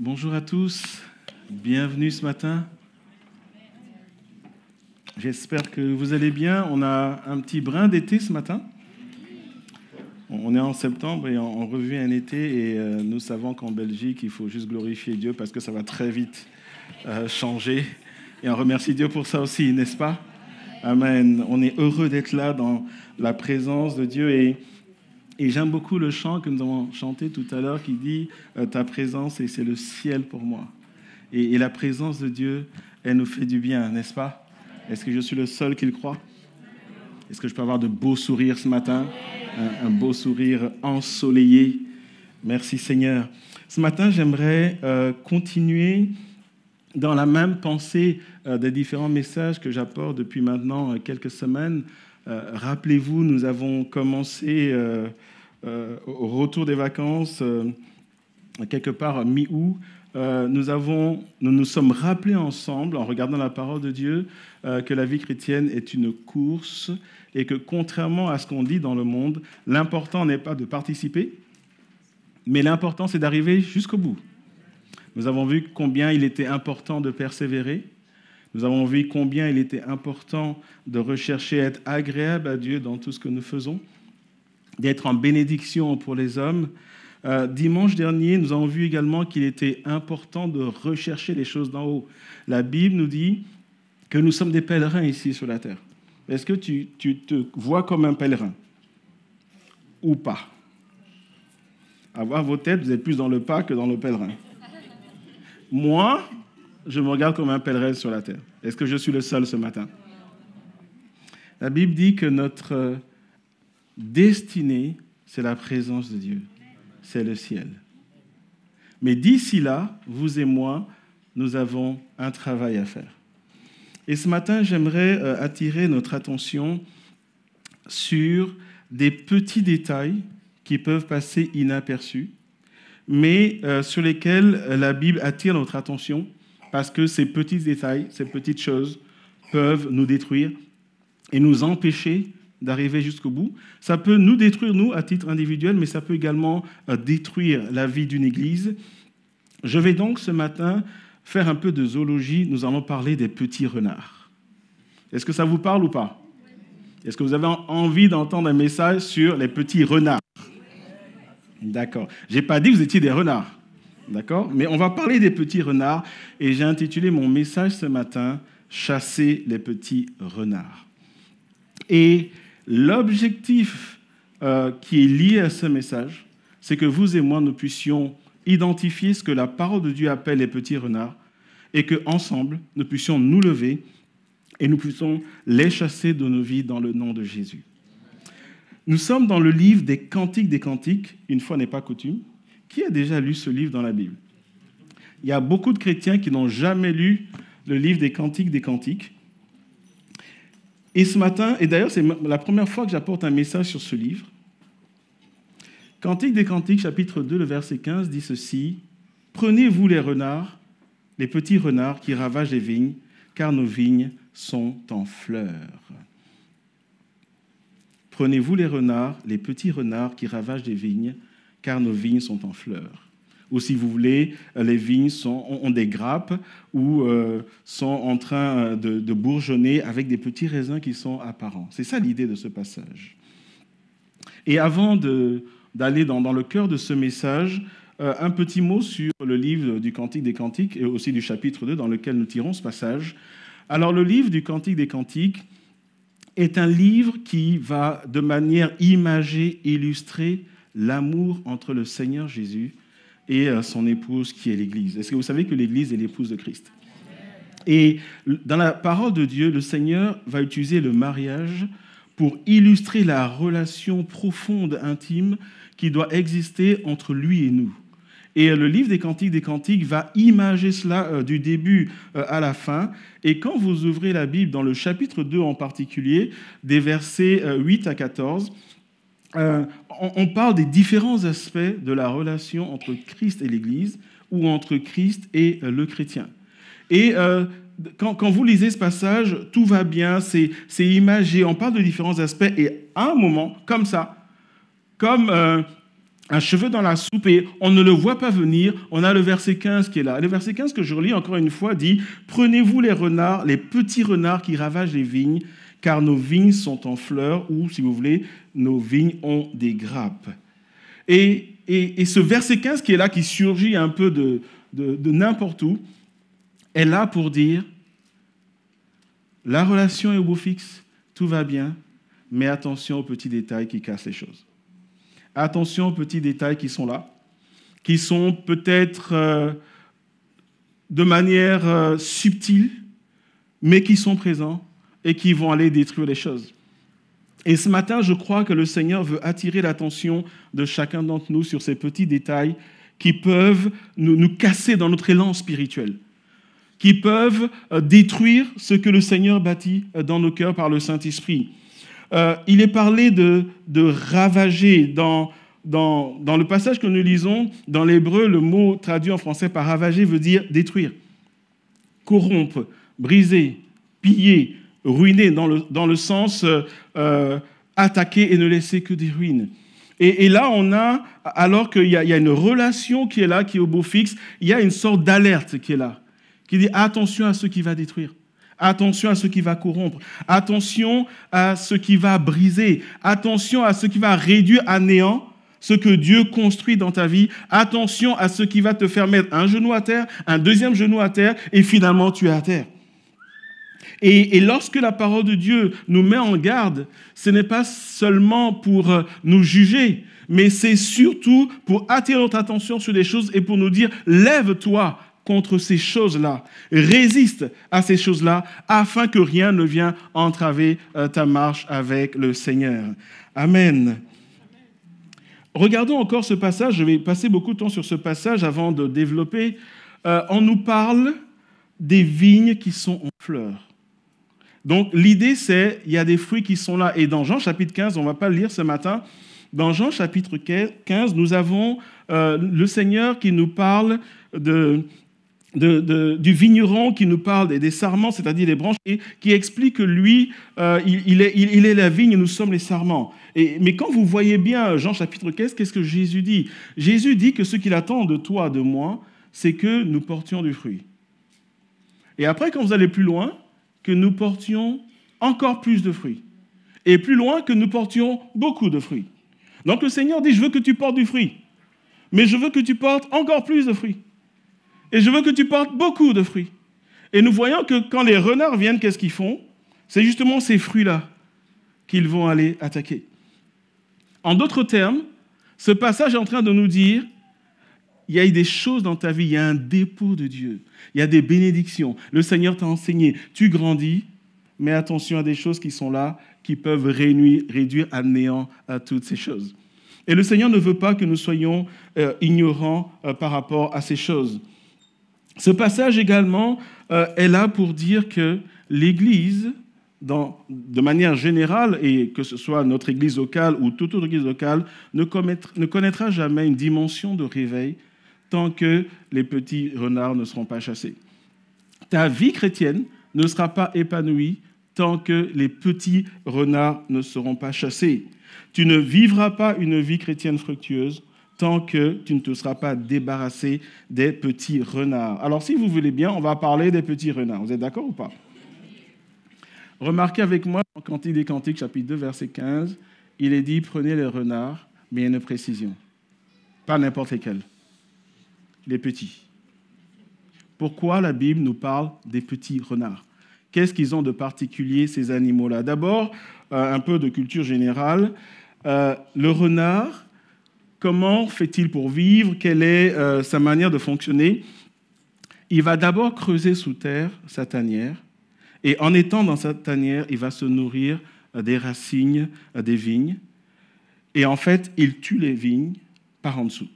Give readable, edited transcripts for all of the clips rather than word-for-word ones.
Bonjour à tous, bienvenue ce matin. J'espère que vous allez bien. On a un petit brin d'été ce matin. On est en septembre et on revient un été et nous savons qu'en Belgique, il faut juste glorifier Dieu parce que ça va très vite changer. Et on remercie Dieu pour ça aussi, n'est-ce pas? Amen. On est heureux d'être là dans la présence de Dieu et j'aime beaucoup le chant que nous avons chanté tout à l'heure qui dit « Ta présence, et c'est le ciel pour moi ». Et la présence de Dieu, elle nous fait du bien, n'est-ce pas? Est-ce que je suis le seul qui le croit? Est-ce que je peux avoir de beaux sourires ce matin? Un beau sourire ensoleillé. Merci Seigneur. Ce matin, j'aimerais continuer dans la même pensée des différents messages que j'apporte depuis maintenant quelques semaines. Rappelez-vous, nous avons commencé au retour des vacances, quelque part mi-août. Nous nous sommes rappelés ensemble, en regardant la parole de Dieu, que la vie chrétienne est une course et que contrairement à ce qu'on dit dans le monde, l'important n'est pas de participer, mais l'important c'est d'arriver jusqu'au bout. Nous avons vu combien il était important de persévérer. Nous avons vu combien il était important de rechercher à être agréable à Dieu dans tout ce que nous faisons, d'être en bénédiction pour les hommes. Dimanche dernier, nous avons vu également qu'il était important de rechercher les choses d'en haut. La Bible nous dit que nous sommes des pèlerins ici sur la terre. Est-ce que tu te vois comme un pèlerin ou pas? À voir vos têtes, vous êtes plus dans le pas que dans le pèlerin. Moi, je me regarde comme un pèlerin sur la terre. Est-ce que je suis le seul ce matin? La Bible dit que notre destinée, c'est la présence de Dieu. C'est le ciel. Mais d'ici là, vous et moi, nous avons un travail à faire. Et ce matin, j'aimerais attirer notre attention sur des petits détails qui peuvent passer inaperçus, mais sur lesquels la Bible attire notre attention parce que ces petits détails, ces petites choses peuvent nous détruire et nous empêcher d'arriver jusqu'au bout. Ça peut nous détruire, nous, à titre individuel, mais ça peut également détruire la vie d'une église. Je vais donc ce matin faire un peu de zoologie. Nous allons parler des petits renards. Est-ce que ça vous parle ou pas? Est-ce que vous avez envie d'entendre un message sur les petits renards? D'accord. Je n'ai pas dit que vous étiez des renards. D'accord? Mais on va parler des petits renards et j'ai intitulé mon message ce matin « Chasser les petits renards ». Et l'objectif qui est lié à ce message, c'est que vous et moi, nous puissions identifier ce que la parole de Dieu appelle les petits renards et qu'ensemble, nous puissions nous lever et nous puissions les chasser de nos vies dans le nom de Jésus. Nous sommes dans le livre des Cantiques des Cantiques, une fois n'est pas coutume. Qui a déjà lu ce livre dans la Bible? Il y a beaucoup de chrétiens qui n'ont jamais lu le livre des Cantiques des Cantiques. Et ce matin, et d'ailleurs c'est la première fois que j'apporte un message sur ce livre, Cantiques des Cantiques, chapitre 2, le verset 15, dit ceci: « Prenez-vous les renards, les petits renards qui ravagent les vignes, car nos vignes sont en fleurs. » Prenez-vous les renards, les petits renards qui ravagent les vignes, car nos vignes sont en fleurs. Ou si vous voulez, les vignes ont des grappes ou sont en train de bourgeonner avec des petits raisins qui sont apparents. C'est ça l'idée de ce passage. Et avant d'aller dans le cœur de ce message, un petit mot sur le livre du Cantique des Cantiques et aussi du chapitre 2 dans lequel nous tirons ce passage. Alors le livre du Cantique des Cantiques est un livre qui va de manière imagée illustrer l'amour entre le Seigneur Jésus et son épouse qui est l'Église. Est-ce que vous savez que l'Église est l'épouse de Christ? Et dans la parole de Dieu, le Seigneur va utiliser le mariage pour illustrer la relation profonde, intime, qui doit exister entre lui et nous. Et le livre des Cantiques va imager cela du début à la fin. Et quand vous ouvrez la Bible, dans le chapitre 2 en particulier, des versets 8 à 14, on parle des différents aspects de la relation entre Christ et l'Église ou entre Christ et le chrétien. Et quand vous lisez ce passage, tout va bien, c'est imagé, on parle de différents aspects et à un moment, comme ça, comme un cheveu dans la soupe et on ne le voit pas venir. On a le verset 15 qui est là. Le verset 15 que je relis encore une fois dit « Prenez-vous les renards, les petits renards qui ravagent les vignes, car nos vignes sont en fleurs, ou si vous voulez, nos vignes ont des grappes. » Et ce verset 15 qui est là, qui surgit un peu de n'importe où, est là pour dire « La relation est au beau fixe, tout va bien, mais attention aux petits détails qui cassent les choses. » Attention aux petits détails qui sont là, qui sont peut-être de manière subtile, mais qui sont présents et qui vont aller détruire les choses. Et ce matin, je crois que le Seigneur veut attirer l'attention de chacun d'entre nous sur ces petits détails qui peuvent nous casser dans notre élan spirituel, qui peuvent détruire ce que le Seigneur bâtit dans nos cœurs par le Saint-Esprit. Il est parlé de ravager. Dans le passage que nous lisons, dans l'hébreu, le mot traduit en français par ravager veut dire détruire, corrompre, briser, piller, ruiner, dans le sens attaquer et ne laisser que des ruines. Et là, on a, alors qu'il y a une relation qui est là, qui est au beau fixe, il y a une sorte d'alerte qui est là, qui dit attention à ce qui va détruire. Attention à ce qui va corrompre. Attention à ce qui va briser. Attention à ce qui va réduire à néant ce que Dieu construit dans ta vie. Attention à ce qui va te faire mettre un genou à terre, un deuxième genou à terre, et finalement tu es à terre. Et lorsque la parole de Dieu nous met en garde, ce n'est pas seulement pour nous juger, mais c'est surtout pour attirer notre attention sur des choses et pour nous dire « Lève-toi » contre ces choses-là, résiste à ces choses-là, afin que rien ne vienne entraver ta marche avec le Seigneur. Amen. Regardons encore ce passage, je vais passer beaucoup de temps sur ce passage avant de développer. On nous parle des vignes qui sont en fleurs. Donc l'idée c'est, il y a des fruits qui sont là, et dans Jean chapitre 15, on ne va pas le lire ce matin, dans Jean chapitre 15, nous avons le Seigneur qui nous parle du vigneron, qui nous parle des sarments, c'est-à-dire des branches, et qui explique que lui, il est la vigne et nous sommes les sarments. Mais quand vous voyez bien Jean chapitre 15, qu'est-ce que Jésus dit ? Jésus dit que ce qu'il attend de toi, de moi, c'est que nous portions du fruit. Et après, quand vous allez plus loin, que nous portions encore plus de fruits. Et plus loin, que nous portions beaucoup de fruits. Donc le Seigneur dit, je veux que tu portes du fruit, mais je veux que tu portes encore plus de fruits. Et je veux que tu portes beaucoup de fruits. Et nous voyons que quand les renards viennent, qu'est-ce qu'ils font ? C'est justement ces fruits-là qu'ils vont aller attaquer. En d'autres termes, ce passage est en train de nous dire, il y a des choses dans ta vie, il y a un dépôt de Dieu, il y a des bénédictions. Le Seigneur t'a enseigné, tu grandis, mais attention à des choses qui sont là, qui peuvent réduire à néant à toutes ces choses. Et le Seigneur ne veut pas que nous soyons ignorants par rapport à ces choses. Ce passage également est là pour dire que l'Église, de manière générale, et que ce soit notre Église locale ou toute autre Église locale, ne connaîtra jamais une dimension de réveil tant que les petits renards ne seront pas chassés. Ta vie chrétienne ne sera pas épanouie tant que les petits renards ne seront pas chassés. Tu ne vivras pas une vie chrétienne fructueuse tant que tu ne te seras pas débarrassé des petits renards. Alors, si vous voulez bien, on va parler des petits renards. Vous êtes d'accord ou pas ? Remarquez avec moi, dans Cantique des Cantiques, chapitre 2, verset 15, il est dit, prenez les renards, mais il y a une précision. Pas n'importe lesquels. Les petits. Pourquoi la Bible nous parle des petits renards ? Qu'est-ce qu'ils ont de particulier, ces animaux-là ? D'abord, un peu de culture générale. Le renard, comment fait-il pour vivre ? Quelle est sa manière de fonctionner ? Il va d'abord creuser sous terre sa tanière, et en étant dans sa tanière, il va se nourrir des racines des vignes, et en fait, il tue les vignes par en dessous.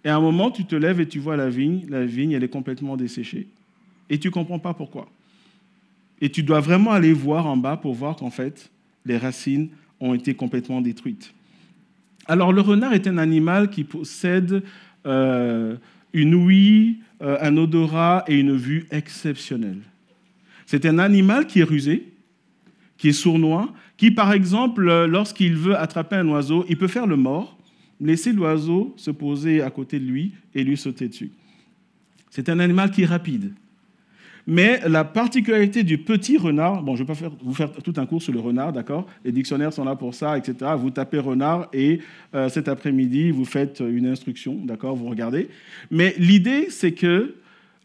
Et à un moment, tu te lèves et tu vois la vigne, elle est complètement desséchée. Et tu ne comprends pas pourquoi. Et tu dois vraiment aller voir en bas pour voir qu'en fait, les racines ont été complètement détruites. Alors, le renard est un animal qui possède une ouïe, un odorat et une vue exceptionnels. C'est un animal qui est rusé, qui est sournois, qui, par exemple, lorsqu'il veut attraper un oiseau, il peut faire le mort, laisser l'oiseau se poser à côté de lui et lui sauter dessus. C'est un animal qui est rapide. Mais la particularité du petit renard, bon, je ne vais pas vous faire tout un cours sur le renard, d'accord? Les dictionnaires sont là pour ça, etc. Vous tapez renard et cet après-midi, vous faites une instruction, d'accord? Vous regardez. Mais l'idée, c'est que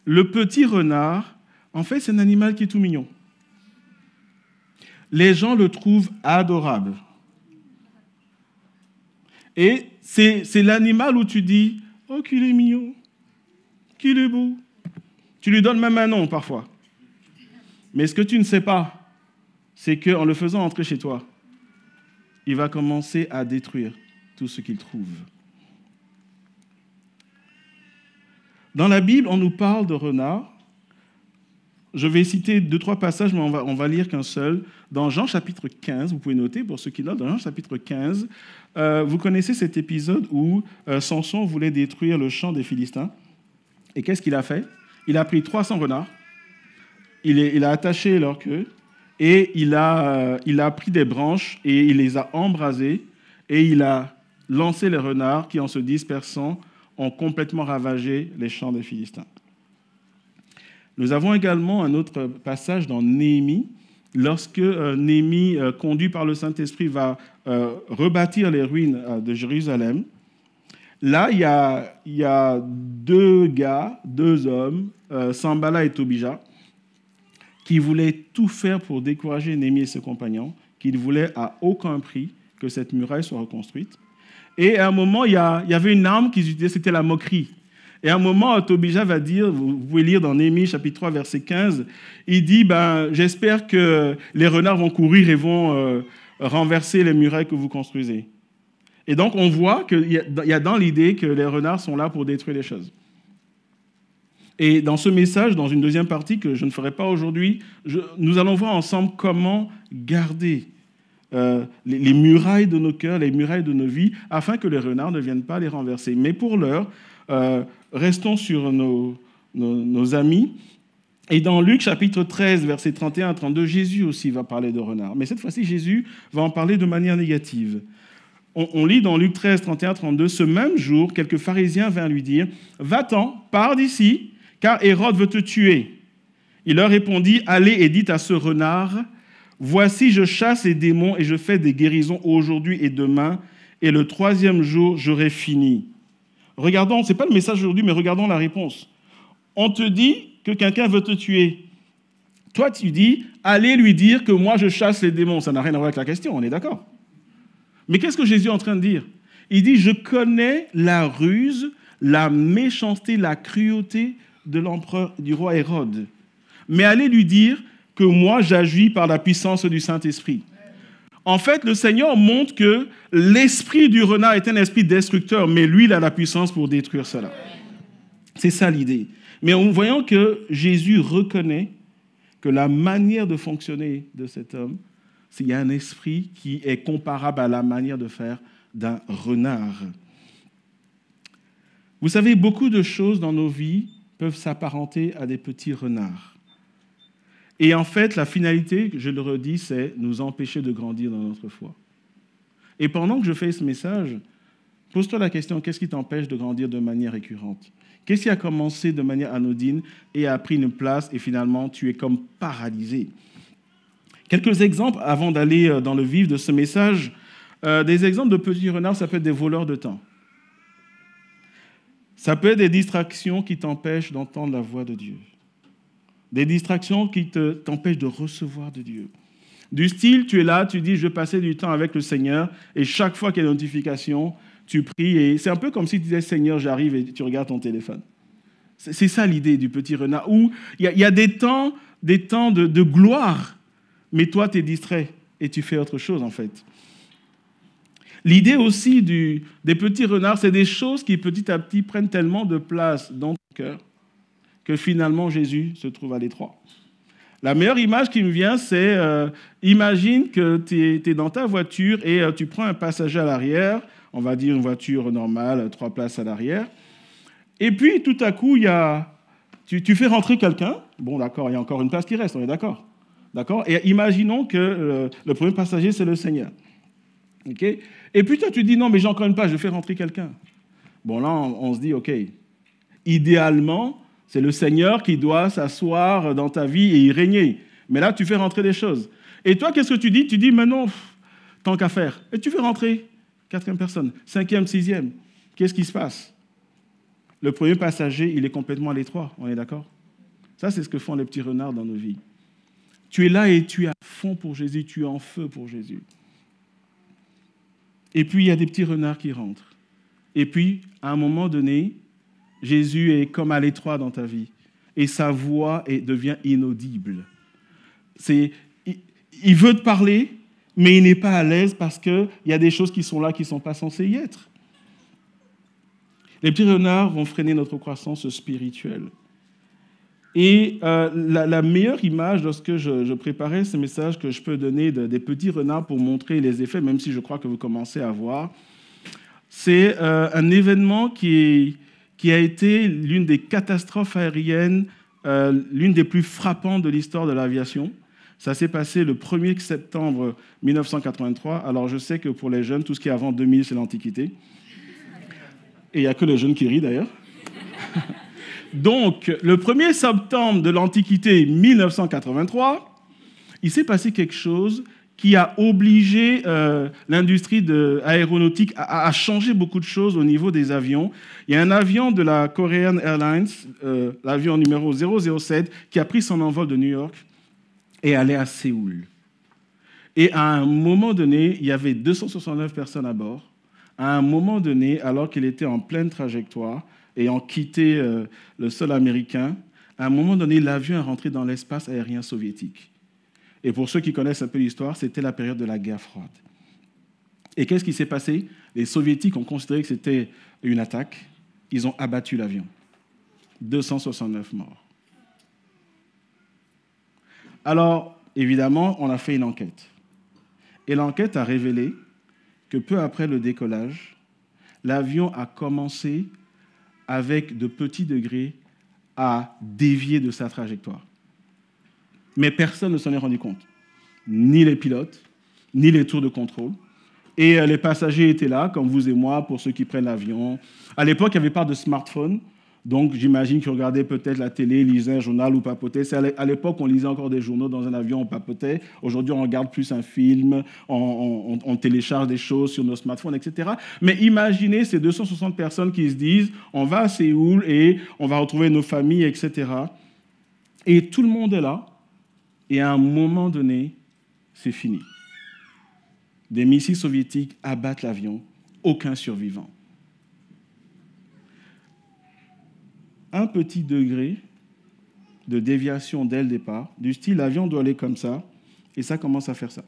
le petit renard, en fait, c'est un animal qui est tout mignon. Les gens le trouvent adorable. Et c'est l'animal où tu dis « Oh, qu'il est mignon, qu'il est beau ». Tu lui donnes même un nom parfois. Mais ce que tu ne sais pas, c'est qu'en le faisant entrer chez toi, il va commencer à détruire tout ce qu'il trouve. Dans la Bible, on nous parle de renard. Je vais citer 2-3 passages, mais on va lire qu'un seul. Dans Jean chapitre 15, vous pouvez noter, pour ceux qui notent, dans Jean chapitre 15, vous connaissez cet épisode où Samson voulait détruire le champ des Philistins. Et qu'est-ce qu'il a fait? Il a pris 300 renards, il a attaché leur queue, et il a pris des branches et il les a embrasées, et il a lancé les renards qui, en se dispersant, ont complètement ravagé les champs des Philistins. Nous avons également un autre passage dans Néhémie, lorsque Néhémie, conduit par le Saint-Esprit, va rebâtir les ruines de Jérusalem. Là, il y a 2 gars, 2 hommes, Sanballat et Tobija, qui voulaient tout faire pour décourager Néhémie et ses compagnons, qui ne voulaient à aucun prix que cette muraille soit reconstruite. Et à un moment, il y avait une arme qu'ils utilisaient, c'était la moquerie. Et à un moment, Tobija va dire, vous pouvez lire dans Néhémie chapitre 3, verset 15, il dit, j'espère que les renards vont courir et vont renverser les murailles que vous construisez. Et donc, on voit qu'il y a dans l'idée que les renards sont là pour détruire les choses. Et dans ce message, dans une deuxième partie que je ne ferai pas aujourd'hui, nous allons voir ensemble comment garder les murailles de nos cœurs, les murailles de nos vies, afin que les renards ne viennent pas les renverser. Mais pour l'heure, restons sur nos amis. Et dans Luc chapitre 13, versets 31 à 32, Jésus aussi va parler de renards. Mais cette fois-ci, Jésus va en parler de manière négative. On lit dans Luc 13, 31 à 32, « Ce même jour, quelques pharisiens vinrent lui dire, « Va-t'en, pars d'ici, car Hérode veut te tuer. » Il leur répondit, « Allez et dites à ce renard, voici, je chasse les démons et je fais des guérisons aujourd'hui et demain, et le 3e jour, j'aurai fini. » Regardons, ce n'est pas le message aujourd'hui, mais regardons la réponse. On te dit que quelqu'un veut te tuer. Toi, tu dis, allez lui dire que moi, je chasse les démons. Ça n'a rien à voir avec la question, on est d'accord. Mais qu'est-ce que Jésus est en train de dire? Il dit, je connais la ruse, la méchanceté, la cruauté de l'empereur, du roi Hérode. Mais allez lui dire que moi, j'agis par la puissance du Saint-Esprit. En fait, le Seigneur montre que l'esprit du renard est un esprit destructeur, mais lui, il a la puissance pour détruire cela. C'est ça l'idée. Mais en voyant que Jésus reconnaît que la manière de fonctionner de cet homme, c'est qu'il y a un esprit qui est comparable à la manière de faire d'un renard. Vous savez, beaucoup de choses dans nos vies peuvent s'apparenter à des petits renards. Et en fait, la finalité, je le redis, c'est nous empêcher de grandir dans notre foi. Et pendant que je fais ce message, pose-toi la question, qu'est-ce qui t'empêche de grandir de manière récurrente? Qu'est-ce qui a commencé de manière anodine et a pris une place et finalement tu es comme paralysé? Quelques exemples avant d'aller dans le vif de ce message. Des exemples de petits renards, ça peut être des voleurs de temps. Ça peut être des distractions qui t'empêchent d'entendre la voix de Dieu. Des distractions qui t'empêchent de recevoir de Dieu. Du style, tu es là, tu dis, je vais passer du temps avec le Seigneur, et chaque fois qu'il y a une notification, tu pries, et c'est un peu comme si tu disais, Seigneur, j'arrive, et tu regardes ton téléphone. C'est ça l'idée du petit renard, où il y a des temps de gloire, mais toi, tu es distrait, et tu fais autre chose, en fait. L'idée aussi des petits renards, c'est des choses qui, petit à petit, prennent tellement de place dans ton cœur, que finalement, Jésus se trouve à l'étroit. La meilleure image qui me vient, c'est, imagine que tu es dans ta voiture et tu prends un passager à l'arrière, on va dire une voiture normale, 3 places à l'arrière, et puis tout à coup, tu fais rentrer quelqu'un, bon d'accord, il y a encore une place qui reste, on est d'accord, D'accord? Et imaginons que le premier passager, c'est le Seigneur. Okay? Et puis toi, tu dis, non, mais j'ai encore une place, je fais rentrer quelqu'un. Bon, là, on se dit, OK, idéalement, c'est le Seigneur qui doit s'asseoir dans ta vie et y régner. Mais là, tu fais rentrer des choses. Et toi, qu'est-ce que tu dis? Tu dis, mais non, tant qu'à faire. Et tu fais rentrer 4e personne, 5e, 6e. Qu'est-ce qui se passe? Le premier passager, il est complètement à l'étroit, on est d'accord? Ça, c'est ce que font les petits renards dans nos vies. Tu es là et tu es à fond pour Jésus, tu es en feu pour Jésus. Et puis, il y a des petits renards qui rentrent. Et puis, à un moment donné, Jésus est comme à l'étroit dans ta vie. Et sa voix devient inaudible. Il veut te parler, mais il n'est pas à l'aise parce qu'il y a des choses qui sont là qui ne sont pas censées y être. Les petits renards vont freiner notre croissance spirituelle. Et la meilleure image, lorsque je préparais ce message que je peux donner des petits renards pour montrer les effets, même si je crois que vous commencez à voir, c'est un événement qui a été l'une des catastrophes aériennes, l'une des plus frappantes de l'histoire de l'aviation. Ça s'est passé le 1er septembre 1983. Alors je sais que pour les jeunes, tout ce qui est avant 2000, c'est l'Antiquité. Et il n'y a que les jeunes qui rient d'ailleurs. Donc, le 1er septembre de l'Antiquité 1983, il s'est passé quelque chose qui a obligé l'industrie aéronautique à changer beaucoup de choses au niveau des avions. Il y a un avion de la Korean Airlines, l'avion numéro 007, qui a pris son envol de New York et allait à Séoul. Et à un moment donné, il y avait 269 personnes à bord. À un moment donné, alors qu'il était en pleine trajectoire, ayant quitté le sol américain, à un moment donné, l'avion est rentré dans l'espace aérien soviétique. Et pour ceux qui connaissent un peu l'histoire, c'était la période de la guerre froide. Et qu'est-ce qui s'est passé? Les Soviétiques ont considéré que c'était une attaque. Ils ont abattu l'avion. 269 morts. Alors, évidemment, on a fait une enquête. Et l'enquête a révélé que peu après le décollage, l'avion a commencé avec de petits degrés à dévier de sa trajectoire. Mais personne ne s'en est rendu compte. Ni les pilotes, ni les tours de contrôle. Et les passagers étaient là, comme vous et moi, pour ceux qui prennent l'avion. À l'époque, il n'y avait pas de smartphone. Donc, j'imagine qu'ils regardaient peut-être la télé, lisaient un journal ou papotaient. À l'époque, on lisait encore des journaux dans un avion, on papotait. Aujourd'hui, on regarde plus un film, on télécharge des choses sur nos smartphones, etc. Mais imaginez ces 260 personnes qui se disent « on va à Séoul et on va retrouver nos familles, etc. » Et tout le monde est là. Et à un moment donné, c'est fini. Des missiles soviétiques abattent l'avion, aucun survivant. Un petit degré de déviation dès le départ, du style l'avion doit aller comme ça, et ça commence à faire ça.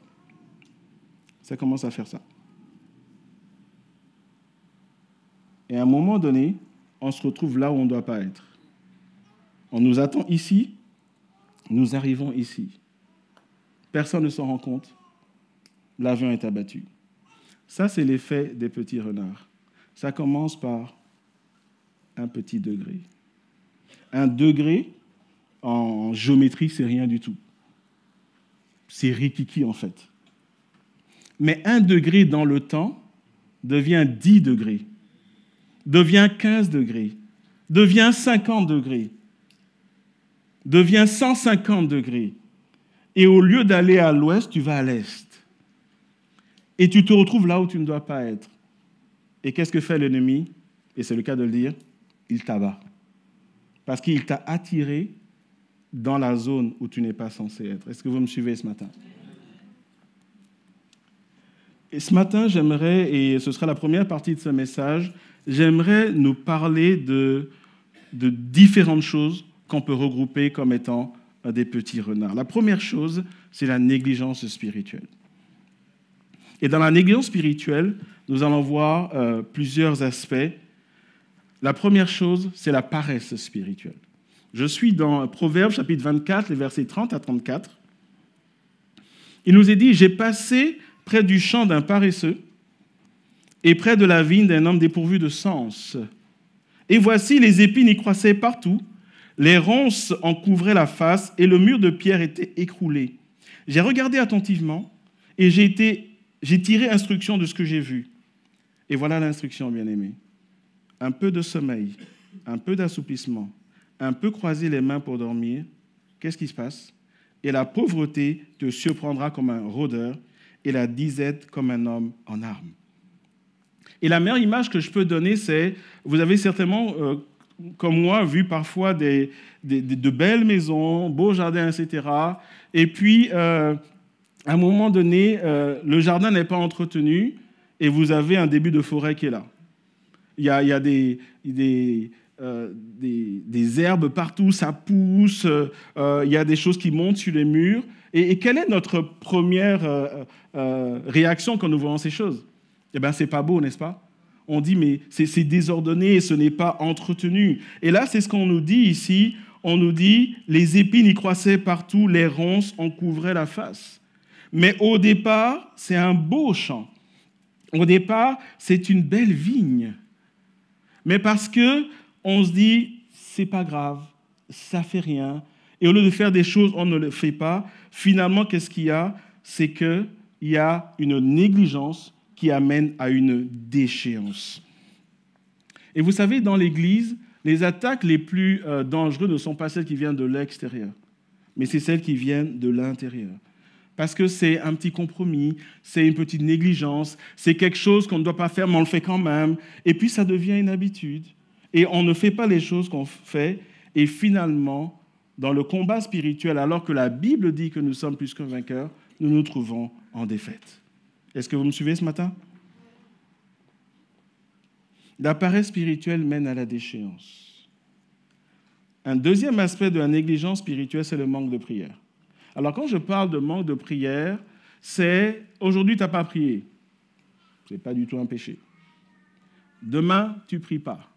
Ça commence à faire ça. Et à un moment donné, on se retrouve là où on ne doit pas être. On nous attend ici, nous arrivons ici. Personne ne s'en rend compte. L'avion est abattu. Ça, c'est l'effet des petits renards. Ça commence par un petit degré. Un degré, en géométrie, c'est rien du tout. C'est rikiki, en fait. Mais 1 degré dans le temps devient 10 degrés, devient 15 degrés, devient 50 degrés, devient 150 degrés. Et au lieu d'aller à l'ouest, tu vas à l'est. Et tu te retrouves là où tu ne dois pas être. Et qu'est-ce que fait l'ennemi? Et c'est le cas de le dire, il t'abat. Parce qu'il t'a attiré dans la zone où tu n'es pas censé être. Est-ce que vous me suivez ce matin? Et ce matin, j'aimerais, et ce sera la première partie de ce message, j'aimerais nous parler de différentes choses qu'on peut regrouper comme étant des petits renards. La première chose, c'est la négligence spirituelle. Et dans la négligence spirituelle, nous allons voir plusieurs aspects. La première chose, c'est la paresse spirituelle. Je suis dans Proverbes, chapitre 24, les versets 30 à 34. Il nous est dit « J'ai passé près du champ d'un paresseux et près de la vigne d'un homme dépourvu de sens. Et voici, les épines y croissaient partout, les ronces en couvraient la face et le mur de pierre était écroulé. J'ai regardé attentivement et j'ai tiré instruction de ce que j'ai vu. Et voilà l'instruction, bien-aimé. Un peu de sommeil, un peu d'assouplissement, un peu croiser les mains pour dormir. Qu'est-ce qui se passe? Et la pauvreté te surprendra comme un rôdeur et la disette comme un homme en armes. Et la meilleure image que je peux donner, c'est, vous avez certainement, comme moi, vu parfois de belles maisons, beaux jardins, etc. Et puis, à un moment donné, le jardin n'est pas entretenu et vous avez un début de forêt qui est là. Il y a des herbes partout, ça pousse, il y a des choses qui montent sur les murs. Et quelle est notre première réaction quand nous voyons ces choses? Eh bien, c'est pas beau, n'est-ce pas? On dit, mais c'est désordonné, ce n'est pas entretenu. Et là, c'est ce qu'on nous dit ici. On nous dit, les épines y croissaient partout, les ronces en couvraient la face. Mais au départ, c'est un beau champ. Au départ, c'est une belle vigne. Mais parce que on se dit, c'est pas grave, ça fait rien. Et au lieu de faire des choses, on ne le fait pas. Finalement, qu'est-ce qu'il y a? C'est qu'il y a une négligence qui amène à une déchéance. Et vous savez, dans l'Église, les attaques les plus dangereuses ne sont pas celles qui viennent de l'extérieur, mais c'est celles qui viennent de l'intérieur. Parce que c'est un petit compromis, c'est une petite négligence, c'est quelque chose qu'on ne doit pas faire, mais on le fait quand même. Et puis ça devient une habitude. Et on ne fait pas les choses qu'on fait. Et finalement, dans le combat spirituel, alors que la Bible dit que nous sommes plus qu'un vainqueur, nous nous trouvons en défaite. Est-ce que vous me suivez ce matin? La paresse spirituelle mène à la déchéance. Un deuxième aspect de la négligence spirituelle, c'est le manque de prière. Alors, quand je parle de manque de prière, c'est aujourd'hui, tu n'as pas prié. Ce n'est pas du tout un péché. Demain, tu ne pries pas.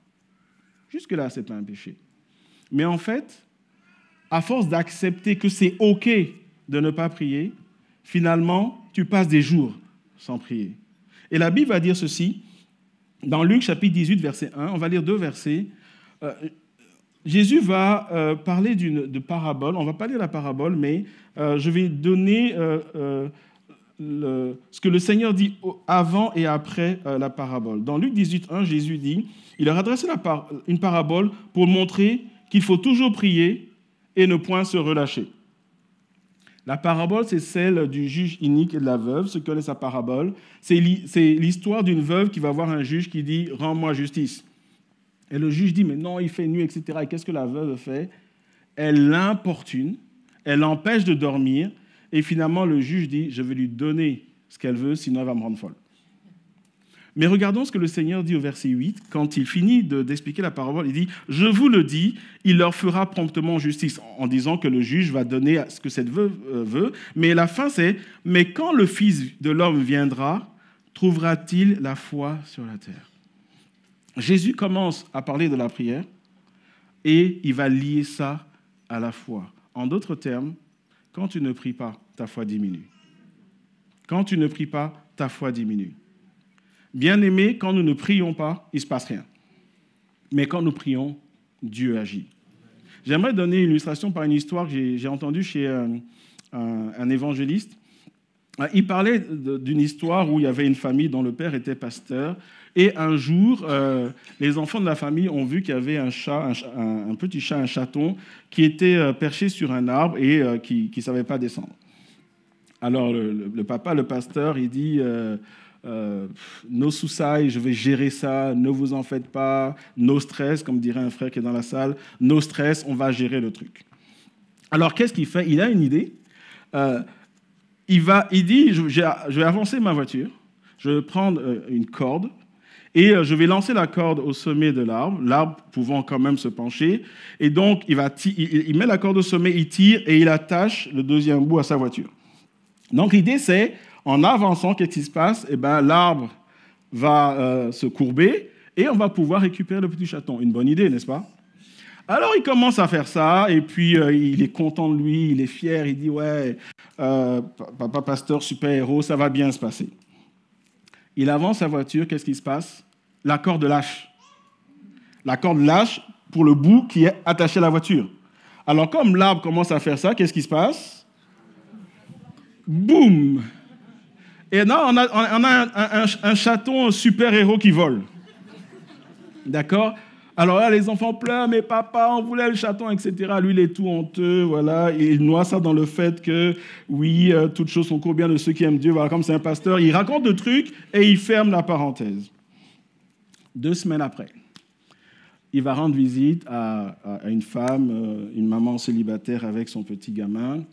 Jusque-là, ce n'est pas un péché. Mais en fait, à force d'accepter que c'est OK de ne pas prier, finalement, tu passes des jours sans prier. Et la Bible va dire ceci, dans Luc chapitre 18, verset 1, on va lire 2 versets. Jésus va parler de parabole. On ne va pas lire la parabole, mais je vais donner ce que le Seigneur dit avant et après la parabole. Dans Luc 18, 1, Jésus dit, il leur adressait une parabole pour montrer qu'il faut toujours prier et ne point se relâcher. La parabole, c'est celle du juge inique et de la veuve. Ceux qui connaissent sa parabole, c'est l'histoire d'une veuve qui va voir un juge qui dit « Rends-moi justice ». Et le juge dit « Mais non, il fait nuit, etc. » Et qu'est-ce que la veuve fait? Elle l'importune, elle l'empêche de dormir, et finalement le juge dit « Je vais lui donner ce qu'elle veut, sinon elle va me rendre folle ». Mais regardons ce que le Seigneur dit au verset 8, quand il finit d'expliquer la parabole, il dit « Je vous le dis, il leur fera promptement justice », en disant que le juge va donner ce que cette veuve veut. Mais la fin, c'est « Mais quand le Fils de l'homme viendra, trouvera-t-il la foi sur la terre ?» Jésus commence à parler de la prière et il va lier ça à la foi. En d'autres termes, quand tu ne pries pas, ta foi diminue. Quand tu ne pries pas, ta foi diminue. Bien-aimés, quand nous ne prions pas, il ne se passe rien. Mais quand nous prions, Dieu agit. J'aimerais donner une illustration par une histoire que j'ai entendue chez un évangéliste. Il parlait d'une histoire où il y avait une famille dont le père était pasteur. Et un jour, les enfants de la famille ont vu qu'il y avait un petit chat, un chaton, qui était perché sur un arbre et qui ne savait pas descendre. Alors le papa, le pasteur, il dit... no soucis, je vais gérer ça, ne vous en faites pas, no stress, comme dirait un frère qui est dans la salle, no stress, on va gérer le truc. Alors qu'est-ce qu'il fait? Il a une idée. Il dit, je vais avancer ma voiture, je vais prendre une corde et je vais lancer la corde au sommet de l'arbre pouvant quand même se pencher. Et donc, il met la corde au sommet, il tire et il attache le deuxième bout à sa voiture. Donc l'idée, c'est... En avançant, qu'est-ce qui se passe? Eh bien, l'arbre va se courber et on va pouvoir récupérer le petit chaton. Une bonne idée, n'est-ce pas? Alors, il commence à faire ça et puis il est content de lui, il est fier, il dit « Ouais, papa pasteur, super-héros, ça va bien se passer. » Il avance sa voiture, qu'est-ce qui se passe? La corde lâche. La corde lâche pour le bout qui est attaché à la voiture. Alors, comme l'arbre commence à faire ça, qu'est-ce qui se passe? Boum! Et non, on a un chaton super-héros qui vole. D'accord? Alors là, les enfants pleurent, mais papa, on voulait le chaton, etc. Lui, il est tout honteux, voilà. Et il noie ça dans le fait que, oui, toutes choses sont court bien de ceux qui aiment Dieu. Voilà, comme c'est un pasteur, il raconte le truc et il ferme la parenthèse. 2 semaines après, il va rendre visite à une femme, une maman célibataire avec son petit gamin.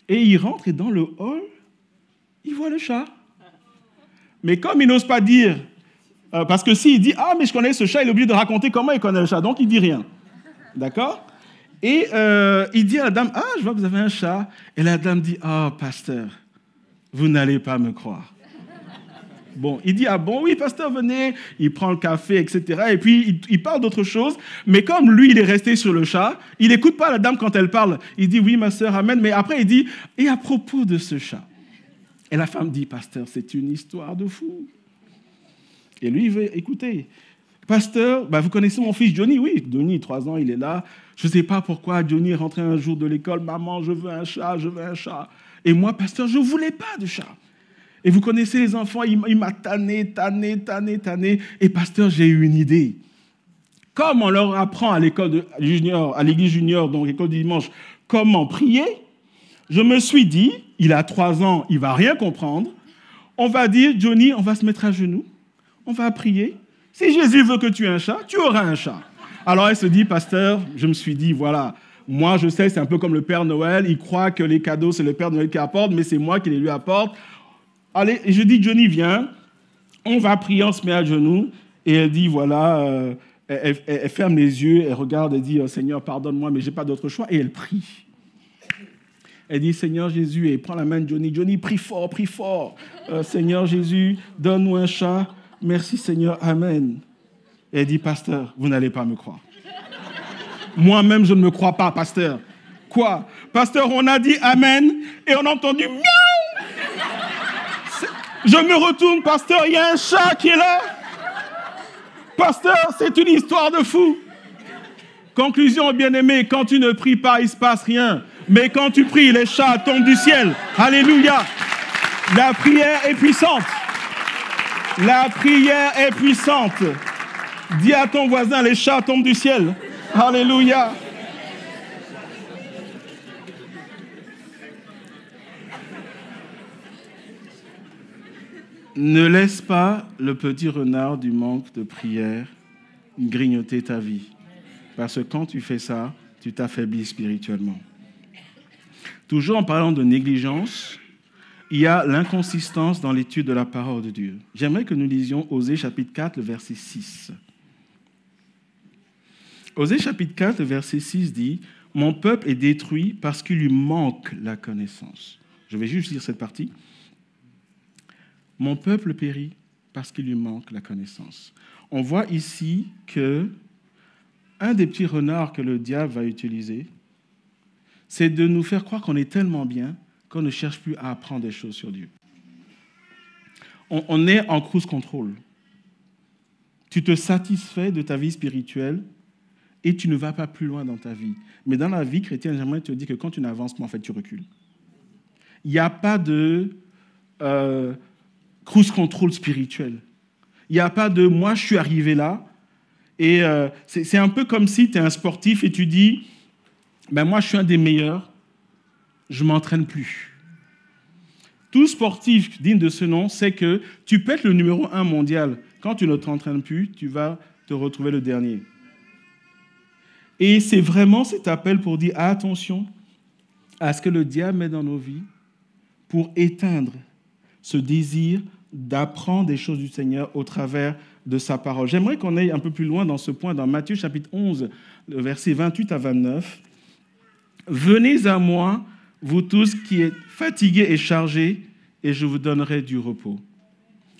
Et il rentre et dans le hall, il voit le chat. Mais comme il n'ose pas dire... parce que s'il dit « Ah, mais je connais ce chat », il est obligé de raconter comment il connaît le chat. Donc, il ne dit rien. D'accord? Et il dit à la dame « Ah, je vois que vous avez un chat. » Et la dame dit « Ah, pasteur, vous n'allez pas me croire. » Bon, il dit « Ah bon, oui, pasteur, venez. » Il prend le café, etc. Et puis, il parle d'autre chose. Mais comme lui, il est resté sur le chat, il n'écoute pas la dame quand elle parle. Il dit « Oui, ma sœur, amen. » Mais après, il dit « Et à propos de ce chat ?» Et la femme dit « Pasteur, c'est une histoire de fou. » Et lui, il veut écouter. Pasteur, vous connaissez mon fils Johnny? Oui, Johnny, 3 ans, il est là. Je ne sais pas pourquoi Johnny est rentré un jour de l'école. Maman, je veux un chat, je veux un chat. Et moi, pasteur, je ne voulais pas de chat. Et vous connaissez les enfants, il m'a tanné. Et pasteur, j'ai eu une idée. Comme on leur apprend à l'école junior, à l'église junior, donc l'école du dimanche, comment prier, je me suis dit, il a 3 ans, il ne va rien comprendre. On va dire, Johnny, on va se mettre à genoux. On va prier. Si Jésus veut que tu aies un chat, tu auras un chat. Alors elle se dit, pasteur, je me suis dit, voilà, moi je sais, c'est un peu comme le Père Noël, il croit que les cadeaux, c'est le Père Noël qui apporte, mais c'est moi qui les lui apporte. Allez, et je dis, Johnny, viens, on va prier, on se met à genoux, et elle dit, voilà, elle ferme les yeux, elle regarde, elle dit, Seigneur, pardonne-moi, mais je n'ai pas d'autre choix, et elle prie. Elle dit, Seigneur Jésus, et prend la main de Johnny. Johnny, prie fort, prie fort. Seigneur Jésus, donne-nous un chat. Merci Seigneur, amen. Et elle dit, pasteur, vous n'allez pas me croire. Moi-même, je ne me crois pas, pasteur. Quoi? Pasteur, on a dit amen et on a entendu miaou. Je me retourne, pasteur, il y a un chat qui est là. Pasteur, c'est une histoire de fou. Conclusion, bien-aimé, quand tu ne pries pas, il ne se passe rien. Mais quand tu pries, les chats tombent du ciel. Alléluia. La prière est puissante. La prière est puissante. Dis à ton voisin, les chats tombent du ciel. Alléluia. Ne laisse pas le petit renard du manque de prière grignoter ta vie. Parce que quand tu fais ça, tu t'affaiblis spirituellement. Toujours en parlant de négligence, il y a l'inconsistance dans l'étude de la parole de Dieu. J'aimerais que nous lisions Osée chapitre 4, le verset 6. Osée chapitre 4, le verset 6 dit « Mon peuple est détruit parce qu'il lui manque la connaissance. » Je vais juste lire cette partie. « Mon peuple périt parce qu'il lui manque la connaissance. » On voit ici que un des petits renards que le diable va utiliser, c'est de nous faire croire qu'on est tellement bien qu'on ne cherche plus à apprendre des choses sur Dieu. On est en cruise control. Tu te satisfais de ta vie spirituelle et tu ne vas pas plus loin dans ta vie. Mais dans la vie chrétienne, j'aimerais te dire que quand tu n'avances pas, en fait, tu recules. Il n'y a pas de cruise control spirituel. Il n'y a pas de « moi, je suis arrivé là ». Et c'est un peu comme si tu es un sportif et tu dis « moi, je suis un des meilleurs, je ne m'entraîne plus ». Tout sportif digne de ce nom sait que tu peux être le numéro 1 mondial. Quand tu ne t'entraînes plus, tu vas te retrouver le dernier. Et c'est vraiment cet appel pour dire attention à ce que le diable met dans nos vies pour éteindre ce désir d'apprendre des choses du Seigneur au travers de sa parole. J'aimerais qu'on aille un peu plus loin dans ce point, dans Matthieu chapitre 11, versets 28 à 29. « Venez à moi, vous tous qui êtes fatigués et chargés, et je vous donnerai du repos. »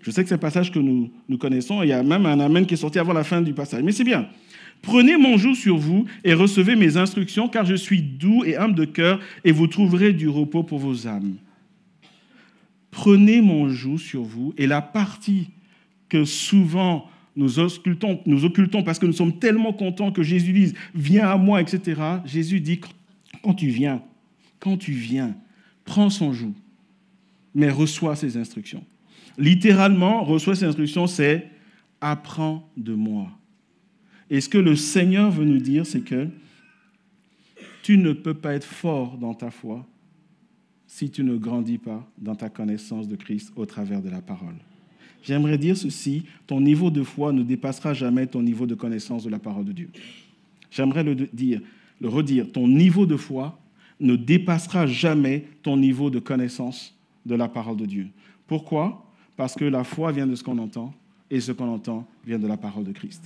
Je sais que c'est un passage que nous connaissons. Il y a même un amen qui est sorti avant la fin du passage. Mais c'est bien. « Prenez mon joug sur vous et recevez mes instructions, car je suis doux et humble de cœur, et vous trouverez du repos pour vos âmes. » Prenez mon joug sur vous. Et la partie que souvent nous occultons parce que nous sommes tellement contents que Jésus dise « Viens à moi », etc. Jésus dit « Quand tu viens, prends son joug. mais reçois ces instructions. Littéralement, reçois ces instructions, c'est « apprends de moi ». Et ce que le Seigneur veut nous dire, c'est que tu ne peux pas être fort dans ta foi si tu ne grandis pas dans ta connaissance de Christ au travers de la parole. J'aimerais dire ceci, ton niveau de foi ne dépassera jamais ton niveau de connaissance de la parole de Dieu. J'aimerais le redire, ton niveau de foi ne dépassera jamais ton niveau de connaissance de la parole de Dieu. Pourquoi ? Parce que la foi vient de ce qu'on entend, et ce qu'on entend vient de la parole de Christ.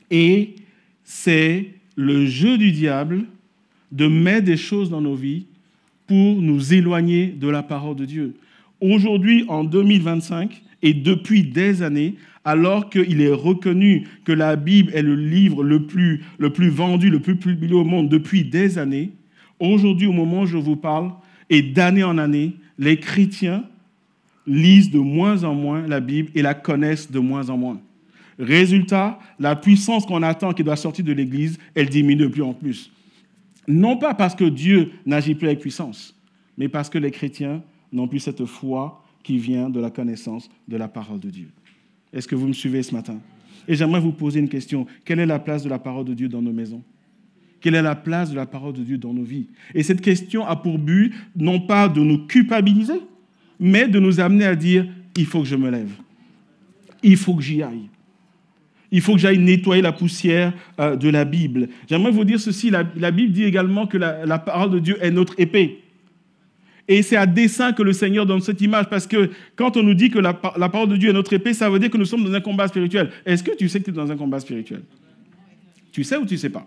Et c'est le jeu du diable de mettre des choses dans nos vies pour nous éloigner de la parole de Dieu. Aujourd'hui, en 2025, et depuis des années, alors qu'il est reconnu que la Bible est le livre le plus vendu, le plus publié au monde depuis des années, aujourd'hui, au moment où je vous parle, et d'année en année, les chrétiens lisent de moins en moins la Bible et la connaissent de moins en moins. Résultat, la puissance qu'on attend qui doit sortir de l'Église, elle diminue de plus en plus. Non pas parce que Dieu n'agit plus avec puissance, mais parce que les chrétiens n'ont plus cette foi qui vient de la connaissance de la parole de Dieu. Est-ce que vous me suivez ce matin ? Et j'aimerais vous poser une question. Quelle est la place de la parole de Dieu dans nos maisons ? Quelle est la place de la parole de Dieu dans nos vies ? Et cette question a pour but, non pas de nous culpabiliser, mais de nous amener à dire, il faut que je me lève. Il faut que j'y aille. Il faut que j'aille nettoyer la poussière de la Bible. J'aimerais vous dire ceci, la Bible dit également que la parole de Dieu est notre épée. Et c'est à dessein que le Seigneur donne cette image, parce que quand on nous dit que la parole de Dieu est notre épée, ça veut dire que nous sommes dans un combat spirituel. Est-ce que tu sais que tu es dans un combat spirituel ? Tu sais ou tu ne sais pas ?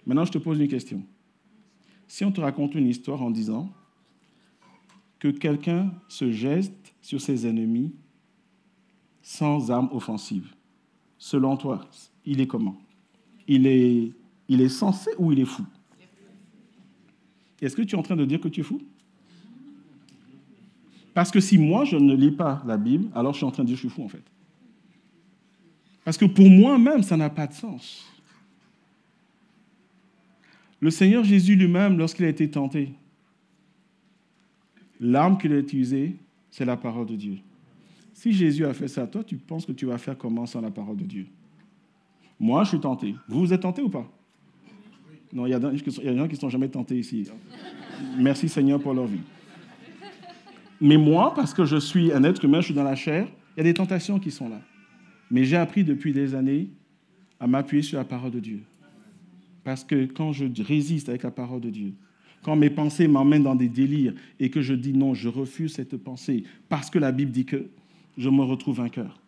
Maintenant, je te pose une question. Si on te raconte une histoire en disant que quelqu'un se jette sur ses ennemis sans arme offensive, selon toi, il est comment ? Il est sensé ou il est fou ? Est-ce que tu es en train de dire que tu es fou ? Parce que si moi, je ne lis pas la Bible, alors je suis en train de dire que je suis fou, en fait. Parce que pour moi-même, ça n'a pas de sens. Le Seigneur Jésus lui-même, lorsqu'il a été tenté, l'arme qu'il a utilisée, c'est la parole de Dieu. Si Jésus a fait ça, toi, tu penses que tu vas faire comment sans la parole de Dieu ? Moi, je suis tenté. Vous êtes tenté ou pas ? Non, il y a des gens qui ne sont jamais tentés ici. Merci Seigneur pour leur vie. Mais moi, parce que je suis un être humain, je suis dans la chair, il y a des tentations qui sont là. Mais j'ai appris depuis des années à m'appuyer sur la parole de Dieu. Parce que quand je résiste avec la parole de Dieu, quand mes pensées m'emmènent dans des délires et que je dis non, je refuse cette pensée parce que la Bible dit que, je me retrouve vainqueur.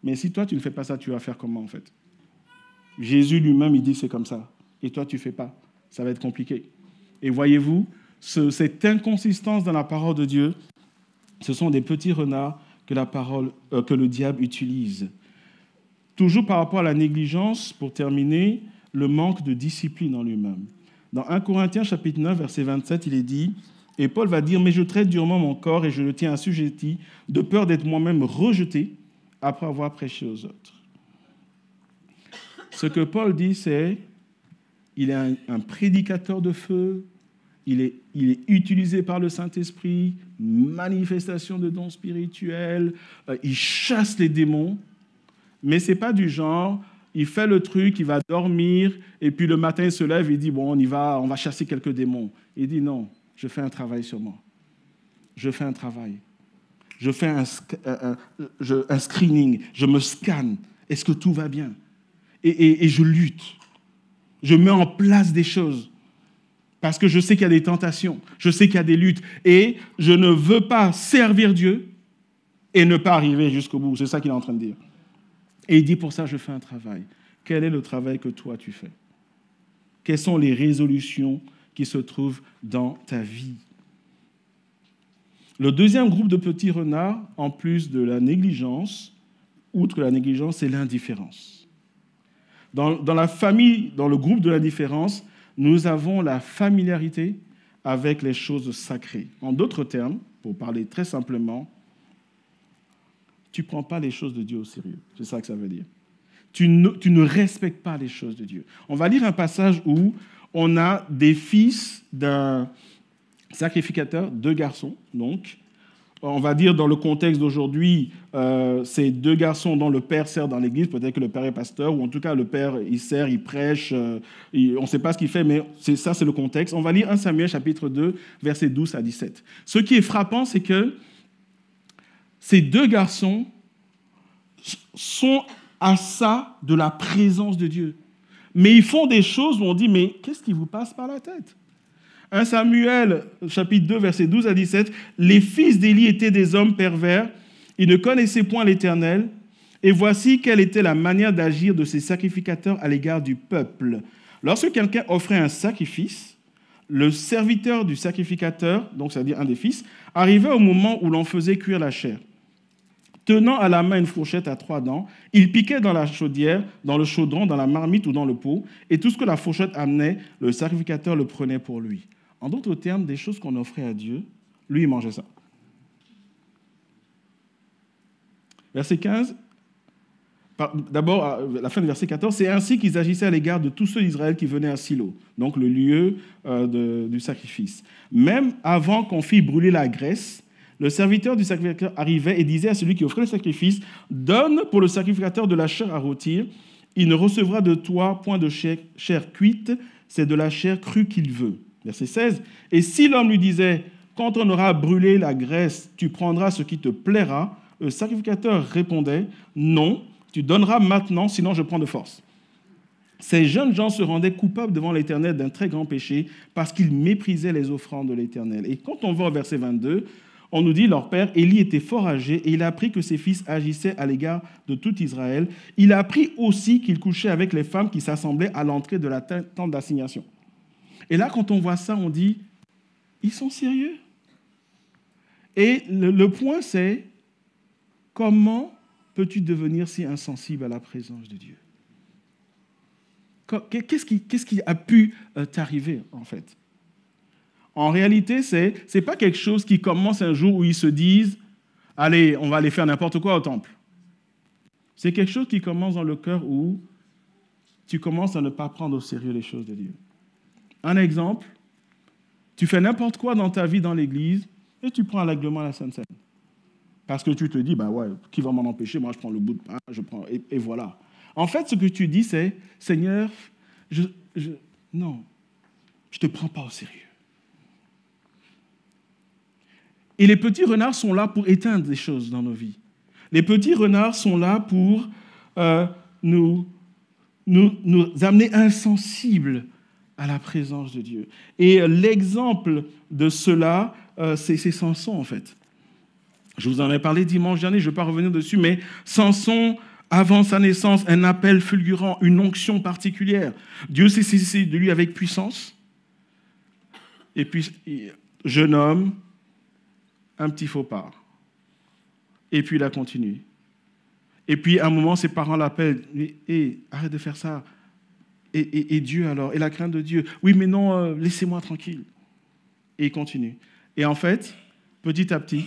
Mais si toi, tu ne fais pas ça, tu vas faire comment en fait ? Jésus lui-même, il dit c'est comme ça. Et toi, tu ne fais pas. Ça va être compliqué. Et voyez-vous, cette inconsistance dans la parole de Dieu, ce sont des petits renards que le diable utilise. Toujours par rapport à la négligence, pour terminer, le manque de discipline en lui-même. Dans 1 Corinthiens chapitre 9, verset 27, il est dit, et Paul va dire, « Mais je traite durement mon corps et je le tiens assujetti, de peur d'être moi-même rejeté après avoir prêché aux autres. » Ce que Paul dit, c'est, il est un prédicateur de feu, il est utilisé par le Saint-Esprit, manifestation de dons spirituels, il chasse les démons, mais ce n'est pas du genre, il fait le truc, il va dormir, et puis le matin, il se lève et il dit, bon, on va chasser quelques démons. Il dit, non, je fais un travail sur moi. Je fais un travail. Je fais un screening, je me scanne. Est-ce que tout va bien ? Et je lutte. Je mets en place des choses. Parce que je sais qu'il y a des tentations, je sais qu'il y a des luttes, et je ne veux pas servir Dieu et ne pas arriver jusqu'au bout. C'est ça qu'il est en train de dire. Et il dit, pour ça, je fais un travail. Quel est le travail que toi, tu fais ? Quelles sont les résolutions qui se trouvent dans ta vie ? Le deuxième groupe de petits renards, en plus de la négligence, outre la négligence, c'est l'indifférence. Dans la famille, dans le groupe de l'indifférence, nous avons la familiarité avec les choses sacrées. En d'autres termes, pour parler très simplement, tu ne prends pas les choses de Dieu au sérieux. C'est ça que ça veut dire. Tu ne respectes pas les choses de Dieu. On va lire un passage où on a des fils d'un sacrificateurs, 2 garçons, donc. On va dire dans le contexte d'aujourd'hui, c'est 2 garçons dont le père sert dans l'église, peut-être que le père est pasteur, ou en tout cas le père, il sert, il prêche, on ne sait pas ce qu'il fait, mais c'est le contexte. On va lire 1 Samuel chapitre 2, versets 12 à 17. Ce qui est frappant, c'est que ces 2 garçons sont à ça de la présence de Dieu. Mais ils font des choses où on dit, mais qu'est-ce qui vous passe par la tête ? 1 Samuel, chapitre 2, versets 12 à 17, « Les fils d'Élie étaient des hommes pervers, ils ne connaissaient point l'Éternel, et voici quelle était la manière d'agir de ces sacrificateurs à l'égard du peuple. Lorsque quelqu'un offrait un sacrifice, le serviteur du sacrificateur, donc c'est-à-dire un des fils, arrivait au moment où l'on faisait cuire la chair. Tenant à la main une fourchette à 3 dents, il piquait dans la chaudière, dans le chaudron, dans la marmite ou dans le pot, et tout ce que la fourchette amenait, le sacrificateur le prenait pour lui. » En d'autres termes, des choses qu'on offrait à Dieu, lui, il mangeait ça. Verset 15, d'abord, la fin du verset 14, « C'est ainsi qu'ils agissaient à l'égard de tous ceux d'Israël qui venaient à Silo, donc le lieu du sacrifice. Même avant qu'on fît brûler la graisse, le serviteur du sacrificateur arrivait et disait à celui qui offrait le sacrifice, « Donne pour le sacrificateur de la chair à rôtir, il ne recevra de toi point de chair cuite, c'est de la chair crue qu'il veut. » Verset 16, « Et si l'homme lui disait, « Quand on aura brûlé la graisse, tu prendras ce qui te plaira », le sacrificateur répondait, « Non, tu donneras maintenant, sinon je prends de force. » Ces jeunes gens se rendaient coupables devant l'Éternel d'un très grand péché parce qu'ils méprisaient les offrandes de l'Éternel. Et quand on va au verset 22, on nous dit, leur père, Élie, était fort âgé et il a appris que ses fils agissaient à l'égard de tout Israël. Il a appris aussi qu'il couchait avec les femmes qui s'assemblaient à l'entrée de la tente d'assignation. Et là, quand on voit ça, on dit, ils sont sérieux. Et le point, c'est, comment peux-tu devenir si insensible à la présence de Dieu ? Qu'est-ce qui a pu t'arriver, en fait ? En réalité, ce n'est pas quelque chose qui commence un jour où ils se disent, allez, on va aller faire n'importe quoi au temple. C'est quelque chose qui commence dans le cœur où tu commences à ne pas prendre au sérieux les choses de Dieu. Un exemple, tu fais n'importe quoi dans ta vie dans l'église et tu prends allègrement la Sainte Seine. Parce que tu te dis, ouais, qui va m'en empêcher ? Moi, je prends le bout de pain, et voilà. En fait, ce que tu dis, c'est, Seigneur, non, je ne te prends pas au sérieux. Et les petits renards sont là pour éteindre des choses dans nos vies. Les petits renards sont là pour nous amener insensibles à la présence de Dieu. Et l'exemple de cela, c'est Samson, en fait. Je vous en ai parlé dimanche dernier, je ne vais pas revenir dessus, mais Samson, avant sa naissance, un appel fulgurant, une onction particulière. Dieu s'est saisi de lui avec puissance. Et puis, jeune homme, un petit faux pas. Et puis, il a continué. Et puis, à un moment, ses parents l'appellent. Arrête de faire ça. Et Dieu, alors ? Et la crainte de Dieu ? Oui, mais non, laissez-moi tranquille. Et il continue. Et en fait, petit à petit,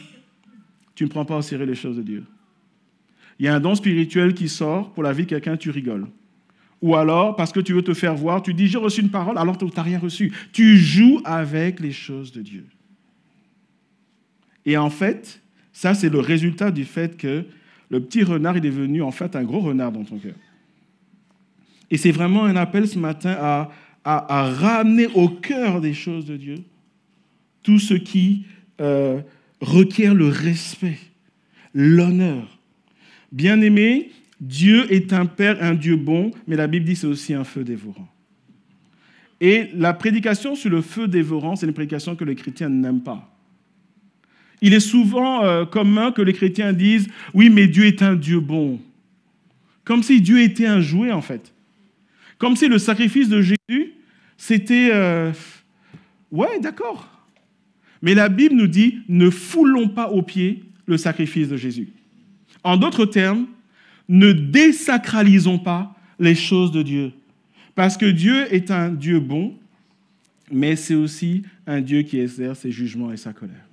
tu ne prends pas au sérieux les choses de Dieu. Il y a un don spirituel qui sort pour la vie de quelqu'un, tu rigoles. Ou alors, parce que tu veux te faire voir, tu dis, j'ai reçu une parole, alors tu n'as rien reçu. Tu joues avec les choses de Dieu. Et en fait, ça, c'est le résultat du fait que le petit renard est devenu, en fait, un gros renard dans ton cœur. Et c'est vraiment un appel ce matin à ramener au cœur des choses de Dieu tout ce qui requiert le respect, l'honneur. Bien-aimé, Dieu est un Père, un Dieu bon, mais la Bible dit que c'est aussi un feu dévorant. Et la prédication sur le feu dévorant, c'est une prédication que les chrétiens n'aiment pas. Il est souvent commun que les chrétiens disent « Oui, mais Dieu est un Dieu bon ». Comme si Dieu était un jouet, en fait. Comme si le sacrifice de Jésus, c'était... ouais, d'accord. Mais la Bible nous dit « Ne foulons pas aux pieds le sacrifice de Jésus ». En d'autres termes, ne désacralisons pas les choses de Dieu. Parce que Dieu est un Dieu bon, mais c'est aussi un Dieu qui exerce ses jugements et sa colère.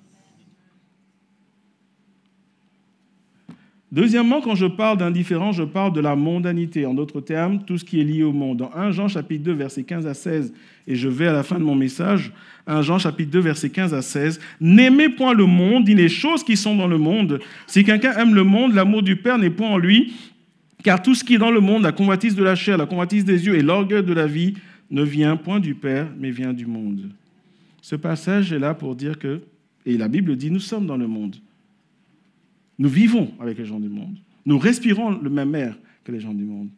Deuxièmement, quand je parle d'indifférence, je parle de la mondanité. En d'autres termes, tout ce qui est lié au monde. Dans 1 Jean chapitre 2, versets 15 à 16, et je vais à la fin de mon message, 1 Jean chapitre 2, versets 15 à 16, « N'aimez point le monde, ni les choses qui sont dans le monde. Si quelqu'un aime le monde, l'amour du Père n'est point en lui, car tout ce qui est dans le monde, la convoitise de la chair, la convoitise des yeux et l'orgueil de la vie, ne vient point du Père, mais vient du monde. » Ce passage est là pour dire que, et la Bible dit, nous sommes dans le monde. Nous vivons avec les gens du monde. Nous respirons le même air que les gens du monde.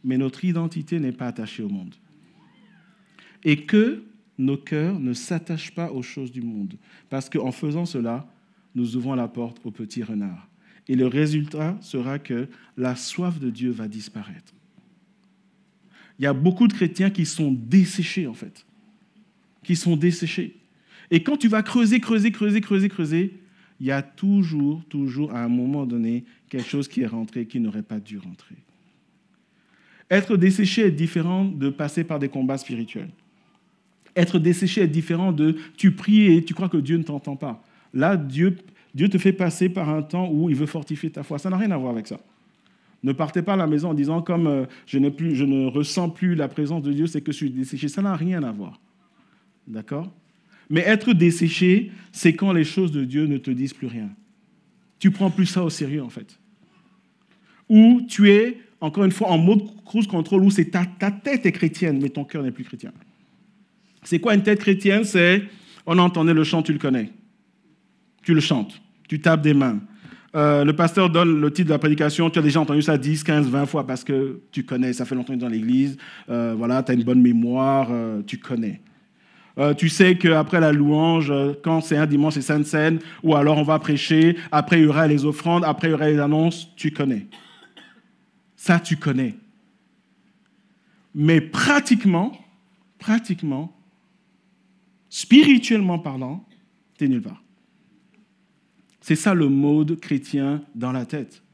Mais notre identité n'est pas attachée au monde. Et que nos cœurs ne s'attachent pas aux choses du monde. Parce qu'en faisant cela, nous ouvrons la porte au petit renard. Et le résultat sera que la soif de Dieu va disparaître. Il y a beaucoup de chrétiens qui sont desséchés, en fait. Qui sont desséchés. Et quand tu vas creuser, il y a toujours, à un moment donné, quelque chose qui est rentré qui n'aurait pas dû rentrer. Être desséché est différent de passer par des combats spirituels. Être desséché est différent de tu pries et tu crois que Dieu ne t'entend pas. Là, Dieu te fait passer par un temps où il veut fortifier ta foi. Ça n'a rien à voir avec ça. Ne partez pas à la maison en disant comme je ne ressens plus la présence de Dieu, c'est que je suis desséché. Ça n'a rien à voir. D'accord ? Mais être desséché, c'est quand les choses de Dieu ne te disent plus rien. Tu prends plus ça au sérieux, en fait. Ou tu es, encore une fois, en mode cruise control, où c'est ta tête est chrétienne, mais ton cœur n'est plus chrétien. C'est quoi une tête chrétienne ? C'est, on entendait le chant, tu le connais. Tu le chantes, tu tapes des mains. Le pasteur donne le titre de la prédication, tu as déjà entendu ça 10, 15, 20 fois parce que tu connais, ça fait longtemps que tu es dans l'église, voilà, tu as une bonne mémoire, tu connais. Tu sais qu'après la louange, quand c'est un dimanche, c'est Sainte Seine, ou alors on va prêcher, après il y aura les offrandes, après il y aura les annonces, tu connais. Ça, tu connais. Mais pratiquement, spirituellement parlant, tu es nulle part. C'est ça le mode chrétien dans la tête.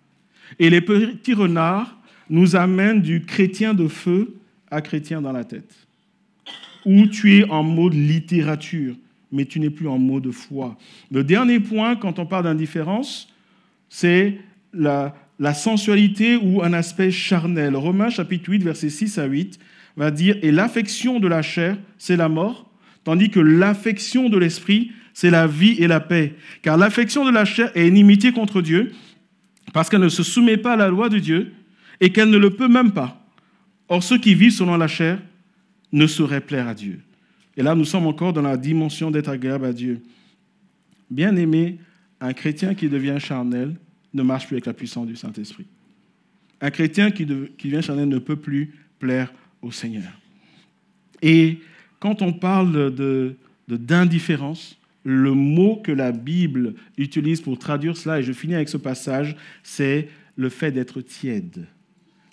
Et les petits renards nous amènent du chrétien de feu à chrétien dans la tête. Où tu es en mode littérature, mais tu n'es plus en mode foi. Le dernier point, quand on parle d'indifférence, c'est la sensualité ou un aspect charnel. Romains chapitre 8, versets 6 à 8, va dire « Et l'affection de la chair, c'est la mort, tandis que l'affection de l'esprit, c'est la vie et la paix. Car l'affection de la chair est inimitié contre Dieu, parce qu'elle ne se soumet pas à la loi de Dieu, et qu'elle ne le peut même pas. Or, ceux qui vivent selon la chair ne sauraient plaire à Dieu. » Et là, nous sommes encore dans la dimension d'être agréable à Dieu. Bien aimé, un chrétien qui devient charnel ne marche plus avec la puissance du Saint-Esprit. Un chrétien qui devient charnel ne peut plus plaire au Seigneur. Et quand on parle d'indifférence, le mot que la Bible utilise pour traduire cela, et je finis avec ce passage, c'est le fait d'être tiède.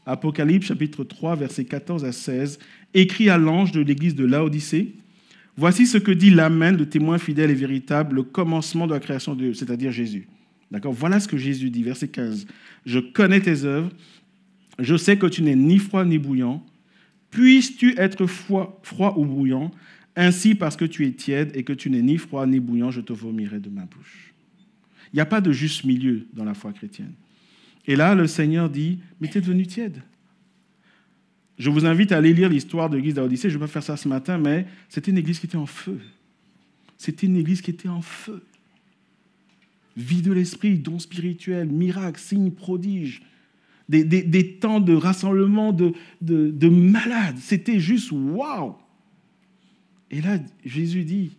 Apocalypse chapitre 3, versets 14 à 16, écrit à l'ange de l'église de Laodicée, « Voici ce que dit l'Amen, le témoin fidèle et véritable, le commencement de la création de Dieu, c'est-à-dire Jésus. » D'accord ? Voilà ce que Jésus dit, verset 15. « Je connais tes œuvres, je sais que tu n'es ni froid ni bouillant. Puisses-tu être froid ou bouillant ? Ainsi, parce que tu es tiède et que tu n'es ni froid ni bouillant, je te vomirai de ma bouche. » Il n'y a pas de juste milieu dans la foi chrétienne. Et là, le Seigneur dit, mais tu es devenu tiède. Je vous invite à aller lire l'histoire de l'église d'Laodicée. Je ne vais pas faire ça ce matin, mais c'était une église qui était en feu. C'était une église qui était en feu. Vie de l'esprit, dons spirituels, miracles, signes, prodiges. Des temps de rassemblement de malades. C'était juste waouh. Et là, Jésus dit,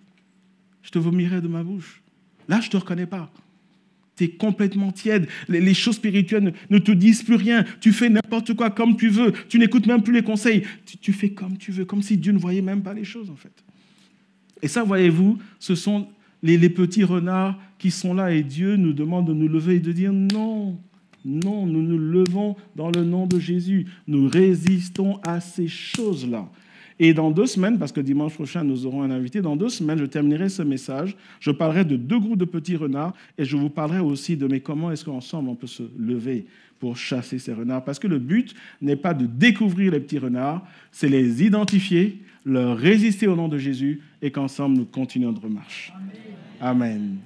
je te vomirai de ma bouche. Là, je ne te reconnais pas. Tu es complètement tiède. Les choses spirituelles ne te disent plus rien. Tu fais n'importe quoi comme tu veux. Tu n'écoutes même plus les conseils. Tu fais comme tu veux, comme si Dieu ne voyait même pas les choses, en fait. Et ça, voyez-vous, ce sont les petits renards qui sont là et Dieu nous demande de nous lever et de dire non. Non, nous nous levons dans le nom de Jésus. Nous résistons à ces choses-là. Et dans 2 semaines, parce que dimanche prochain, nous aurons un invité, dans 2 semaines, je terminerai ce message. Je parlerai de 2 groupes de petits renards et je vous parlerai aussi de comment est-ce qu'ensemble on peut se lever pour chasser ces renards. Parce que le but n'est pas de découvrir les petits renards, c'est les identifier, leur résister au nom de Jésus et qu'ensemble nous continuons notre marche. Amen. Amen.